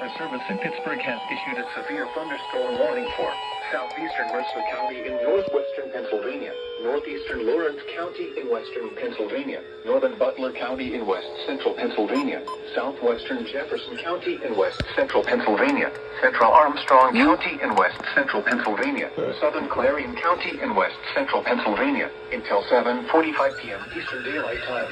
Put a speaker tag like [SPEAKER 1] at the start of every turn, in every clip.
[SPEAKER 1] Weather Service in Pittsburgh has issued a severe thunderstorm warning for southeastern Mercer County in northwestern Pennsylvania, northeastern Lawrence County in western Pennsylvania, northern Butler County in west central Pennsylvania, southwestern Jefferson County in west central Pennsylvania, central Armstrong County in west central Pennsylvania, southern Clarion County in west central Pennsylvania, until 7:45 p.m. Eastern Daylight Time.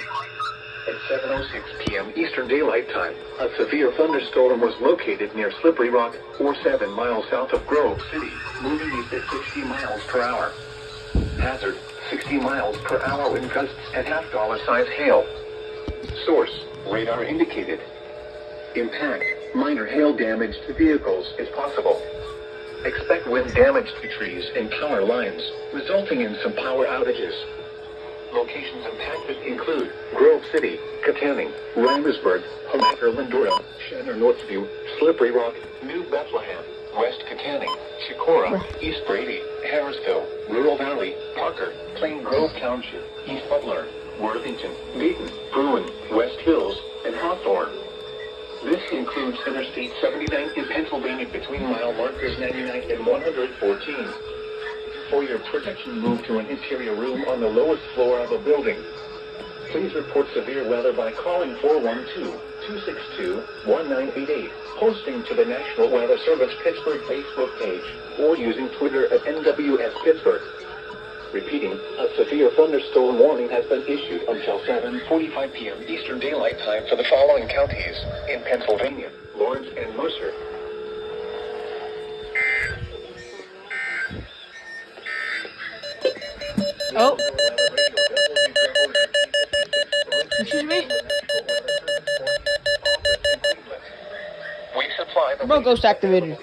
[SPEAKER 1] At 7:06 p.m. Eastern Daylight Time, a severe thunderstorm was located near Slippery Rock, or 7 miles south of Grove City, moving east at 60 miles per hour. Hazard, 60 miles per hour wind gusts and half-dollar-size hail. Source, radar indicated. Impact, minor hail damage to vehicles is possible. Expect wind damage to trees and power lines, resulting in some power outages. Locations impacted include Grove City, Katanning, Reimersburg, Homaker, Lindora, Shanner, Northview, Slippery Rock, New Bethlehem, West Katanning, Chicora, East Brady, Harrisville, Rural Valley, Parker, Plain Grove Township, East Butler, Worthington, Dayton, Bruin, West Hills, and Hawthorne. This includes Interstate 79 in Pennsylvania between mile markers 99 and 114. For your protection, move to an interior room on the lowest floor of a building. Please report severe weather by calling 412-262-1988, posting to the National Weather Service Pittsburgh Facebook page, or using Twitter at NWS Pittsburgh. Repeating, a severe thunderstorm warning has been issued until 7:45 p.m. Eastern Daylight Time for the following counties in Pennsylvania: Lawrence and Mercer.
[SPEAKER 2] Oh. Excuse me?
[SPEAKER 1] We supply the
[SPEAKER 2] Bro, ghost activated.